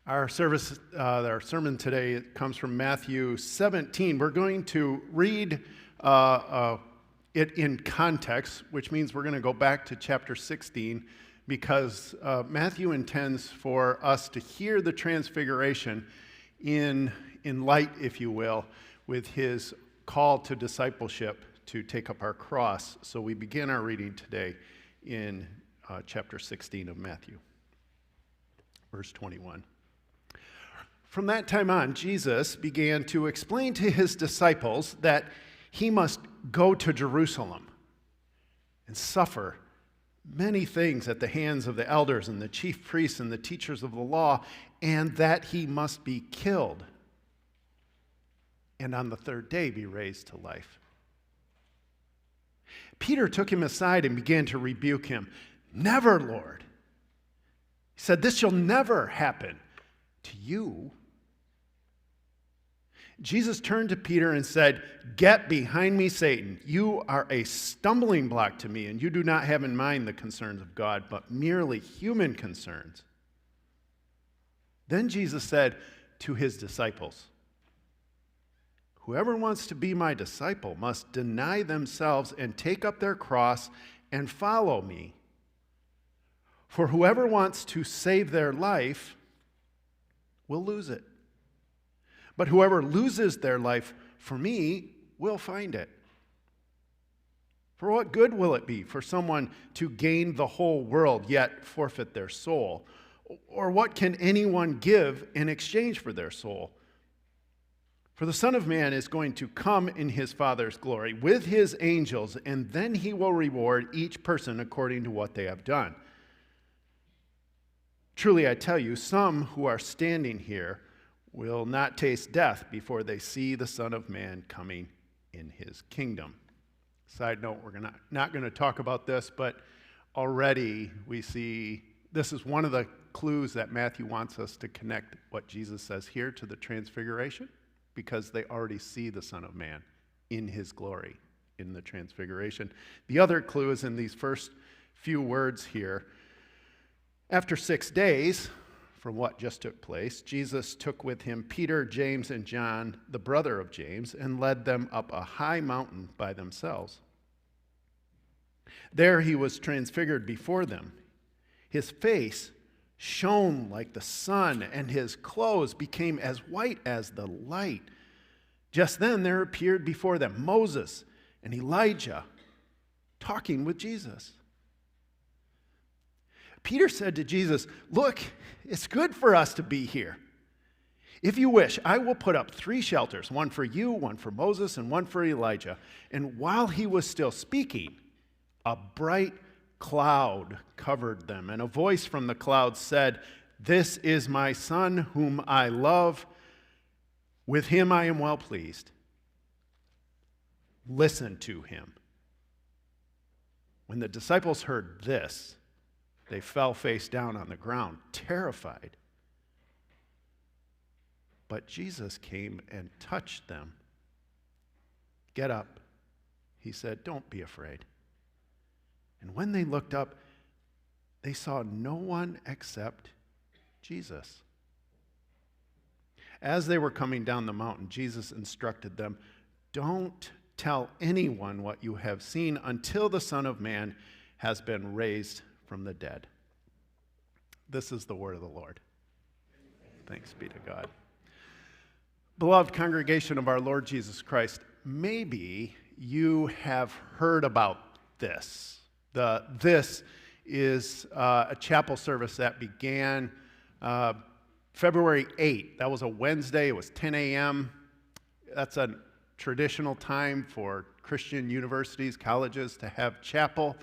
Our sermon today comes from Matthew 17. We're going to read it in context, which means we're going to go back to chapter 16 because Matthew intends for us to hear the Transfiguration in light, if you will, with his call to discipleship to take up our cross. So we begin our reading today in chapter 16 of Matthew, verse 21. From that time on, Jesus began to explain to his disciples that he must go to Jerusalem and suffer many things at the hands of the elders and the chief priests and the teachers of the law, and that he must be killed and on the third day be raised to life. Peter took him aside and began to rebuke him. "Never, Lord." He said, "This shall never happen to you." Jesus turned to Peter and said, "Get behind me, Satan. You are a stumbling block to me, and you do not have in mind the concerns of God, but merely human concerns." Then Jesus said to his disciples, "Whoever wants to be my disciple must deny themselves and take up their cross and follow me. For whoever wants to save their life will lose it. But whoever loses their life for me will find it. For what good will it be for someone to gain the whole world yet forfeit their soul? Or what can anyone give in exchange for their soul? For the Son of Man is going to come in his Father's glory with his angels, and then he will reward each person according to what they have done. Truly, I tell you, some who are standing here will not taste death before they see the Son of Man coming in his kingdom." Side note, we're not going to talk about this, but already we see this is one of the clues that Matthew wants us to connect what Jesus says here to the Transfiguration, because they already see the Son of Man in his glory in the Transfiguration. The other clue is in these first few words here. After 6 days from what just took place, Jesus took with him Peter, James, and John, the brother of James, and led them up a high mountain by themselves. There he was transfigured before them. His face shone like the sun, and his clothes became as white as the light. Just then there appeared before them Moses and Elijah talking with Jesus. Peter said to Jesus, "Look, it's good for us to be here. If you wish, I will put up 3 shelters, one for you, one for Moses, and one for Elijah." And while he was still speaking, a bright cloud covered them, and a voice from the cloud said, "This is my Son whom I love. With him I am well pleased. Listen to him." When the disciples heard this, they fell face down on the ground, terrified. But Jesus came and touched them. "Get up," he said. "Don't be afraid." And when they looked up, they saw no one except Jesus. As they were coming down the mountain, Jesus instructed them, "Don't tell anyone what you have seen until the Son of Man has been raised from the dead." This is the word of the Lord. Thanks be to God. Beloved congregation of our Lord Jesus Christ, maybe you have heard about this. This is a chapel service that began February 8th. That was a Wednesday. It was 10 a.m. That's a traditional time for Christian universities, colleges to have chapel.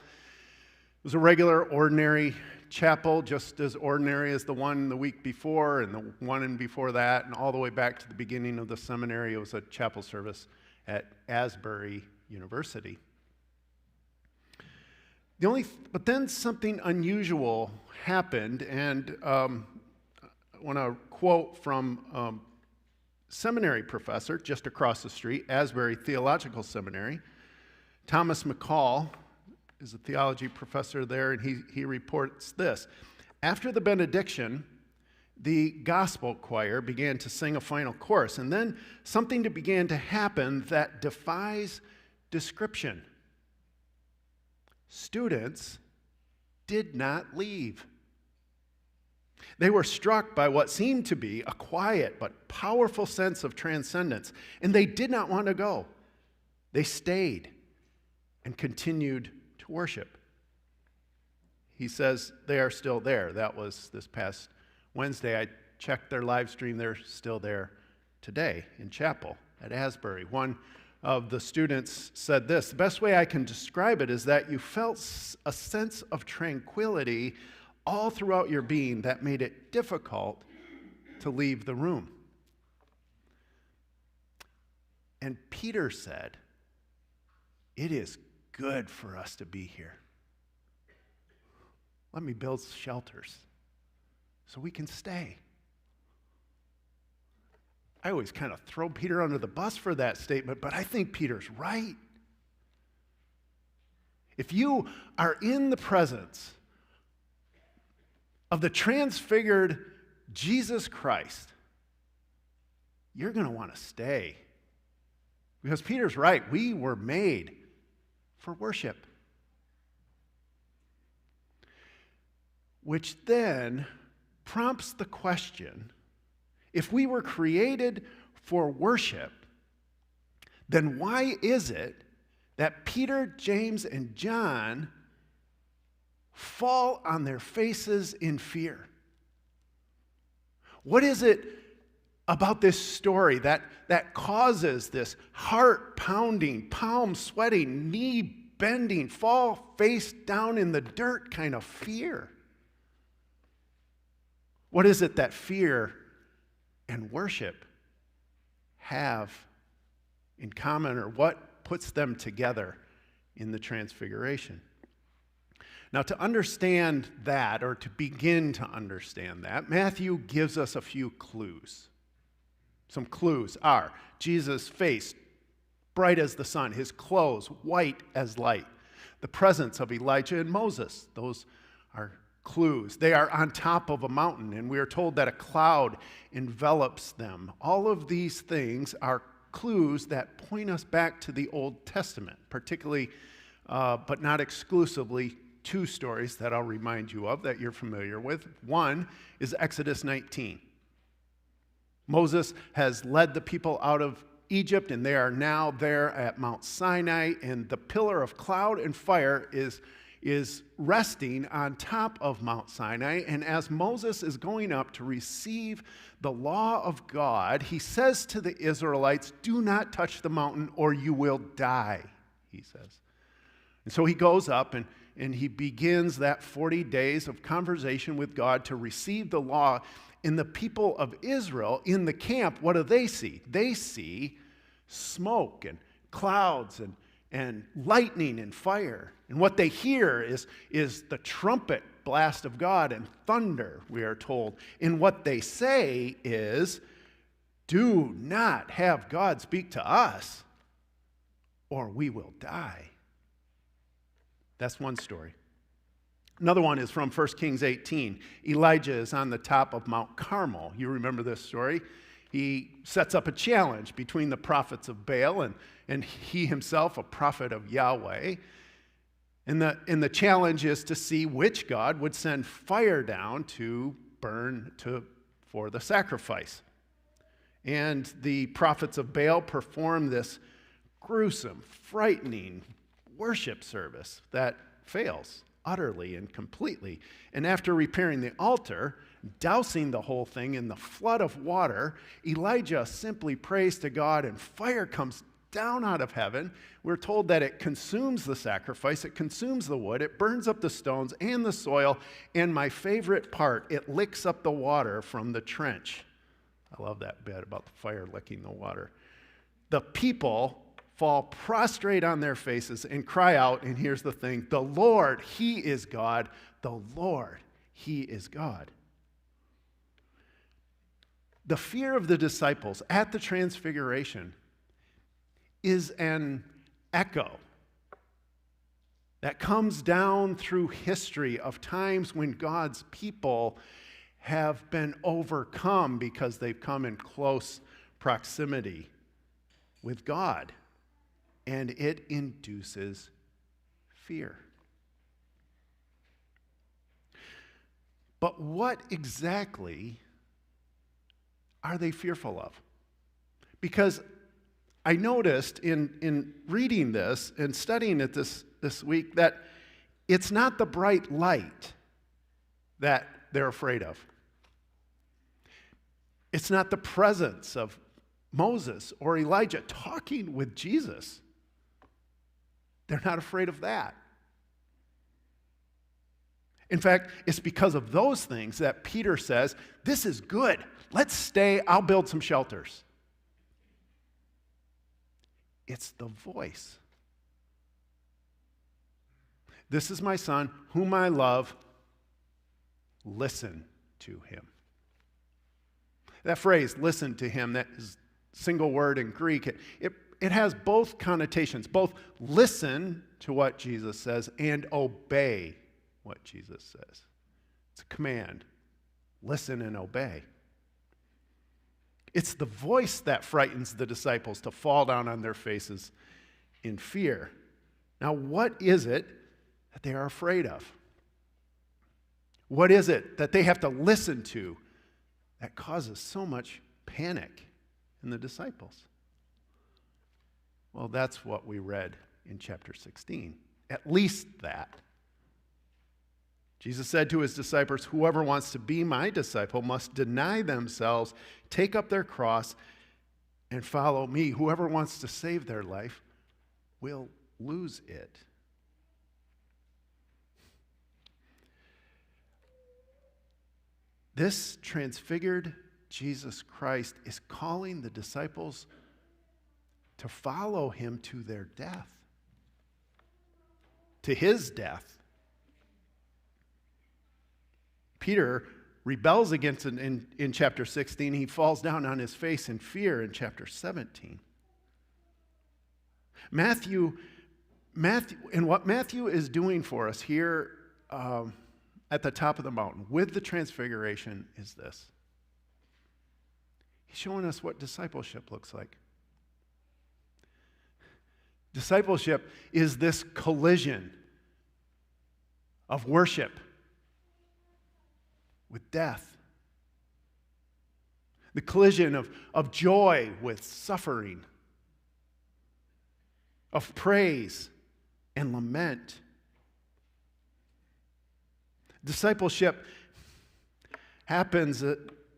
It was a regular, ordinary chapel, just as ordinary as the one the week before and the one before that, and all the way back to the beginning of the seminary. It was a chapel service at Asbury University. But then something unusual happened, and I want to quote from seminary professor just across the street, Asbury Theological Seminary, Thomas McCall, is a theology professor there, and he reports this. After the benediction, the gospel choir began to sing a final chorus, and then something began to happen that defies description. Students did not leave. They were struck by what seemed to be a quiet but powerful sense of transcendence, and they did not want to go. They stayed and continued to worship. He says they are still there. That was this past Wednesday. I checked their live stream. They're still there today in chapel at Asbury. One of the students said this: the best way I can describe it is that you felt a sense of tranquility all throughout your being that made it difficult to leave the room. And Peter said, it is good for us to be here. Let me build shelters so we can stay. I always kind of throw Peter under the bus for that statement, but I think Peter's right. If you are in the presence of the transfigured Jesus Christ, you're going to want to stay. Because Peter's right, we were made for worship. Which then prompts the question, if we were created for worship, then why is it that Peter, James, and John fall on their faces in fear? What is it about this story that causes this heart-pounding, palm-sweating, knee-bending, fall face down in the dirt kind of fear? What is it that fear and worship have in common, or what puts them together in the Transfiguration? Now, to understand that, or to begin to understand that, Matthew gives us a few clues. Some clues are Jesus' face bright as the sun, his clothes white as light, the presence of Elijah and Moses. Those are clues. They are on top of a mountain, and we are told that a cloud envelops them. All of these things are clues that point us back to the Old Testament, particularly, but not exclusively, two stories that I'll remind you of that you're familiar with. One is Exodus 19. Moses has led the people out of Egypt, and they are now there at Mount Sinai, and the pillar of cloud and fire is resting on top of Mount Sinai. And as Moses is going up to receive the law of God, he says to the Israelites, do not touch the mountain or you will die, he says. And so he goes up and he begins that 40 days of conversation with God to receive the law. And the people of Israel in the camp, what do they see? They see smoke and clouds and lightning and fire. And what they hear is the trumpet blast of God and thunder, we are told. And what they say is, do not have God speak to us, or we will die. That's one story. Another one is from 1 Kings 18. Elijah is on the top of Mount Carmel. You remember this story? He sets up a challenge between the prophets of Baal and he himself, a prophet of Yahweh. And the challenge is to see which God would send fire down to burn for the sacrifice. And the prophets of Baal perform this gruesome, frightening worship service that fails utterly and completely. And after repairing the altar, dousing the whole thing in the flood of water, Elijah simply prays to God, and fire comes down out of heaven. We're told that it consumes the sacrifice, it consumes the wood, it burns up the stones and the soil, and my favorite part, it licks up the water from the trench. I love that bit about the fire licking the water. The people fall prostrate on their faces and cry out, and here's the thing, the Lord, He is God. The Lord, He is God. The fear of the disciples at the Transfiguration is an echo that comes down through history of times when God's people have been overcome because they've come in close proximity with God, and it induces fear. But what exactly are they fearful of? Because I noticed in reading this and studying it this week that it's not the bright light that they're afraid of. It's not the presence of Moses or Elijah talking with Jesus. They're not afraid of that. In fact, it's because of those things that Peter says, this is good. Let's stay. I'll build some shelters. It's the voice. This is my son, whom I love. Listen to him. That phrase, listen to him, that is single word in Greek, it has both connotations, both listen to what Jesus says and obey what Jesus says. It's a command. Listen and obey. It's the voice that frightens the disciples to fall down on their faces in fear. Now, what is it that they are afraid of? What is it that they have to listen to that causes so much panic in the disciples? Well, that's what we read in chapter 16. At least that. Jesus said to his disciples, whoever wants to be my disciple must deny themselves, take up their cross, and follow me. Whoever wants to save their life will lose it. This transfigured Jesus Christ is calling the disciples to follow him to their death, to his death. Peter rebels against it in chapter 16. He falls down on his face in fear in chapter 17. Matthew, and what Matthew is doing for us here at the top of the mountain with the Transfiguration is this. He's showing us what discipleship looks like. Discipleship is this collision of worship with death. The collision of joy with suffering, of praise and lament. Discipleship happens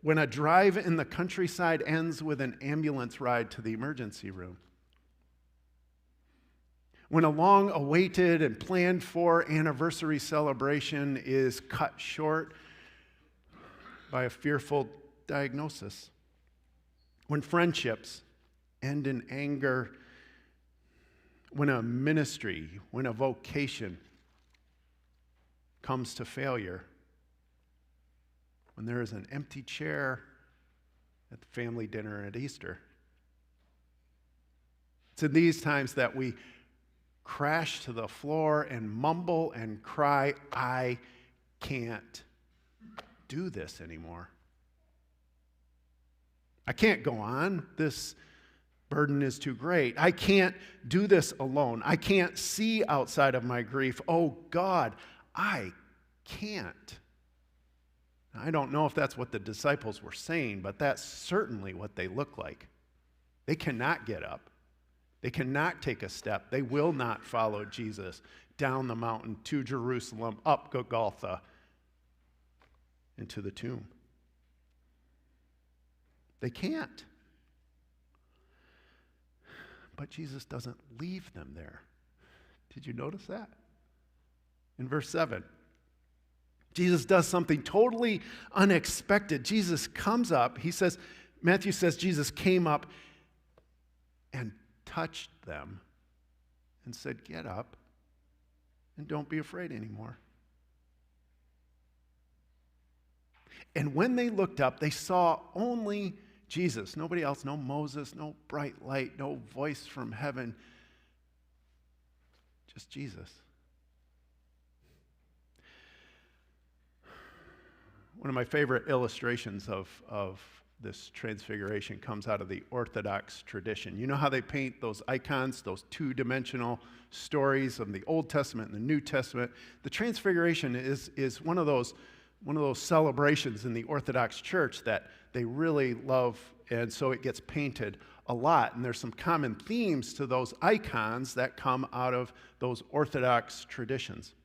when a drive in the countryside ends with an ambulance ride to the emergency room. When a long-awaited and planned-for anniversary celebration is cut short by a fearful diagnosis. When friendships end in anger. When a ministry, when a vocation comes to failure. When there is an empty chair at the family dinner at Easter. It's in these times that we crash to the floor and mumble and cry, I can't do this anymore. I can't go on. This burden is too great. I can't do this alone. I can't see outside of my grief. Oh God, I can't. I don't know if that's what the disciples were saying, but that's certainly what they look like. They cannot get up. They cannot take a step. They will not follow Jesus down the mountain to Jerusalem, up Golgotha, into the tomb. They can't. But Jesus doesn't leave them there. Did you notice that? In verse 7, Jesus does something totally unexpected. Jesus comes up, Matthew says Jesus came up and touched them and said, get up and don't be afraid anymore. And when they looked up, they saw only Jesus, nobody else, no Moses, no bright light, no voice from heaven, just Jesus. One of my favorite illustrations of this transfiguration comes out of the Orthodox tradition. You know how they paint those icons, those two-dimensional stories of the Old Testament and the New Testament? The transfiguration is one of those celebrations in the Orthodox Church that they really love, and so it gets painted a lot. And there's some common themes to those icons that come out of those Orthodox traditions.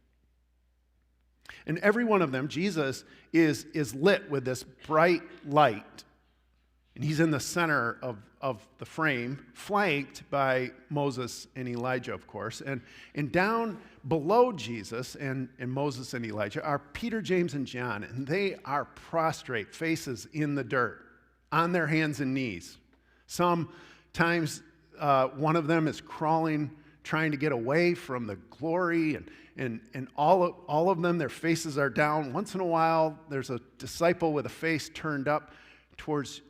And every one of them, Jesus is lit with this bright light. And he's in the center of the frame, flanked by Moses and Elijah, of course. And down below Jesus and Moses and Elijah are Peter, James, and John. And they are prostrate, faces in the dirt, on their hands and knees. Sometimes one of them is crawling, trying to get away from the glory, and all of them, their faces are down. Once in a while, there's a disciple with a face turned up towards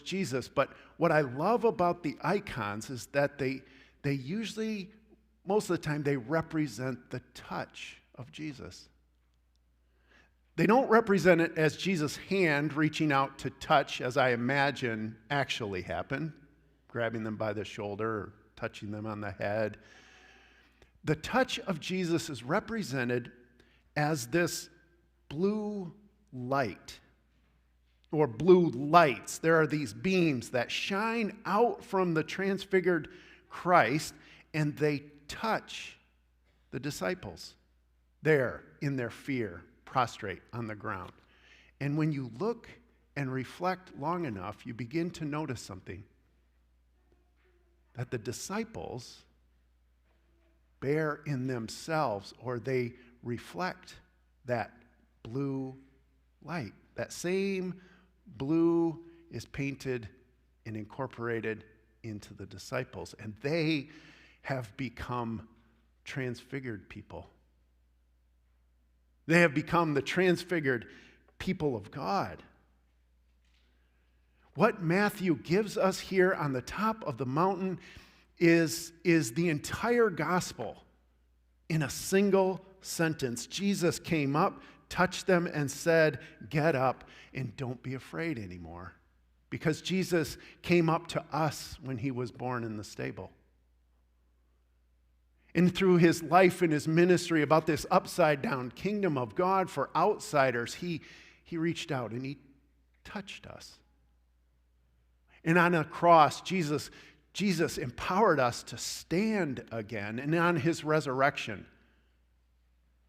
Jesus. But what I love about the icons is that they usually, most of the time, they represent the touch of Jesus. They don't represent it as Jesus' hand reaching out to touch, as I imagine actually happened, grabbing them by the shoulder or touching them on the head. The touch of Jesus is represented as this blue light, or blue lights. There are these beams that shine out from the transfigured Christ, and they touch the disciples there in their fear, prostrate on the ground. And when you look and reflect long enough, you begin to notice something. That the disciples bear in themselves, or they reflect that blue light. That same blue is painted and incorporated into the disciples, and they have become transfigured people. They have become the transfigured people of God. What Matthew gives us here on the top of the mountain is the entire gospel in a single sentence. Jesus came up, touched them, and said, "Get up and don't be afraid anymore." Because Jesus came up to us when he was born in the stable. And through his life and his ministry about this upside-down kingdom of God for outsiders, he reached out and he touched us. And on a cross, Jesus empowered us to stand again. And on his resurrection,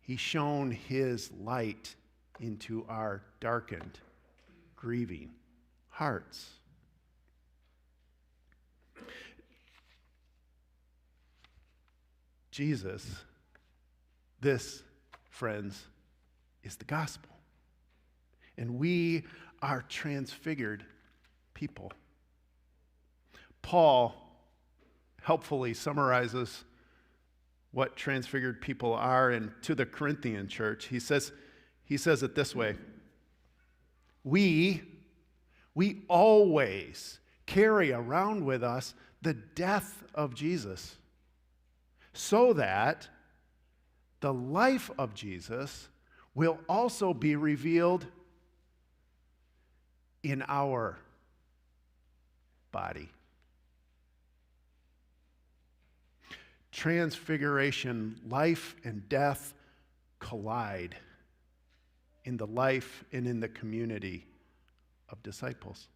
he shone his light into our darkened, grieving hearts. Jesus, this, friends, is the gospel. And we are transfigured people. Paul helpfully summarizes what transfigured people are, and to the Corinthian church, he says it this way: we always carry around with us the death of Jesus, so that the life of Jesus will also be revealed in our body. Transfiguration, life and death collide in the life and in the community of disciples.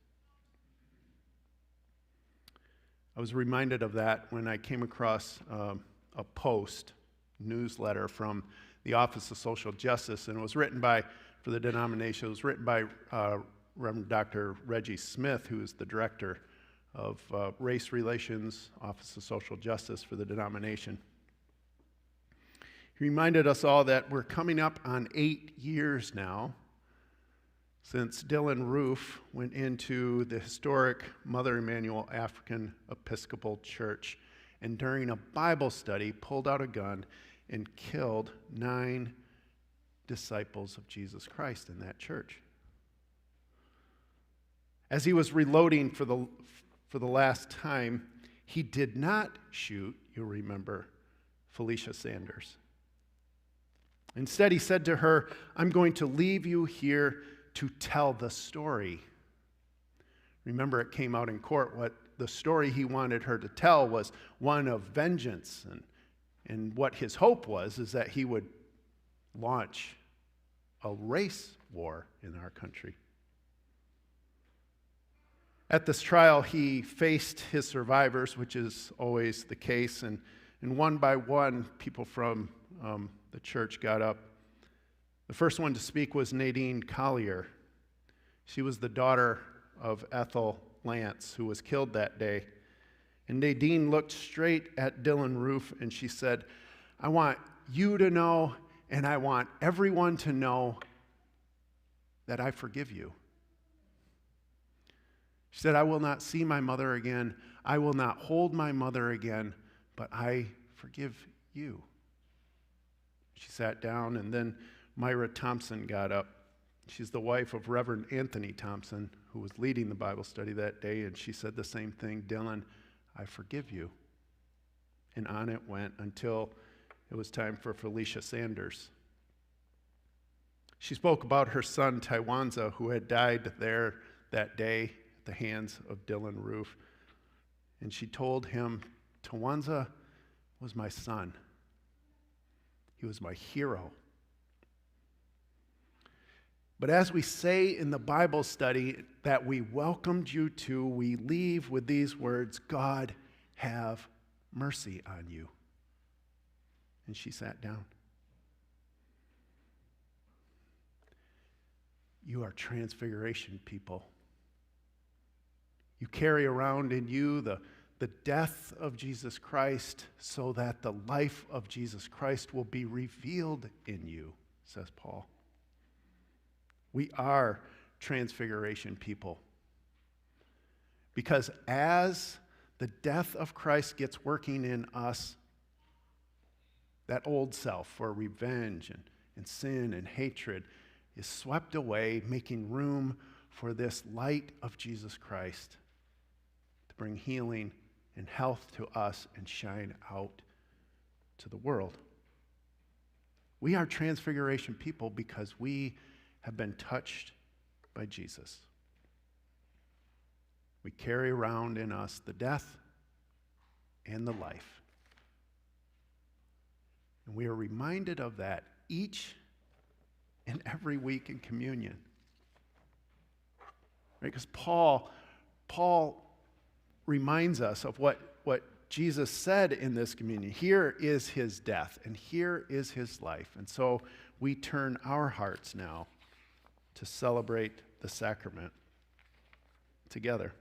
I was reminded of that when I came across a post, newsletter from the Office of Social Justice, and it was written for the denomination, it was written by Reverend Dr. Reggie Smith, who is the director of Race Relations, Office of Social Justice for the denomination. He reminded us all that we're coming up on 8 years now since Dylan Roof went into the historic Mother Emanuel African Episcopal Church, and during a Bible study pulled out a gun and killed 9 disciples of Jesus Christ in that church. As he was reloading for the last time, he did not shoot, you'll remember, Felicia Sanders. Instead, he said to her, "I'm going to leave you here to tell the story. Remember, it came out in court. What the story he wanted her to tell was one of vengeance. And what his hope was is that he would launch a race war in our country. At this trial, he faced his survivors, which is always the case, and one by one, people from the church got up. The first one to speak was Nadine Collier. She was the daughter of Ethel Lance, who was killed that day. And Nadine looked straight at Dylan Roof, and she said, "I want you to know, and I want everyone to know that I forgive you." She said, "I will not see my mother again. I will not hold my mother again, but I forgive you." She sat down, and then Myra Thompson got up. She's the wife of Reverend Anthony Thompson, who was leading the Bible study that day, and she said the same thing, "Dylan, I forgive you." And on it went until it was time for Felicia Sanders. She spoke about her son, Tywanza, who had died there that day at the hands of Dylan Roof. And she told him, "Tywanza was my son. He was my hero." But as we say in the Bible study that we welcomed you to, we leave with these words, "God have mercy on you." And she sat down. You are Transfiguration people. You carry around in you the death of Jesus Christ so that the life of Jesus Christ will be revealed in you, says Paul. We are Transfiguration people. Because as the death of Christ gets working in us, that old self for revenge and sin and hatred is swept away, making room for this light of Jesus Christ to bring healing and health to us and shine out to the world. We are Transfiguration people because we have been touched by Jesus. We carry around in us the death and the life. And we are reminded of that each and every week in communion. Right? Because Paul reminds us of what Jesus said in this communion. Here is his death, and here is his life. And so we turn our hearts now to celebrate the sacrament together.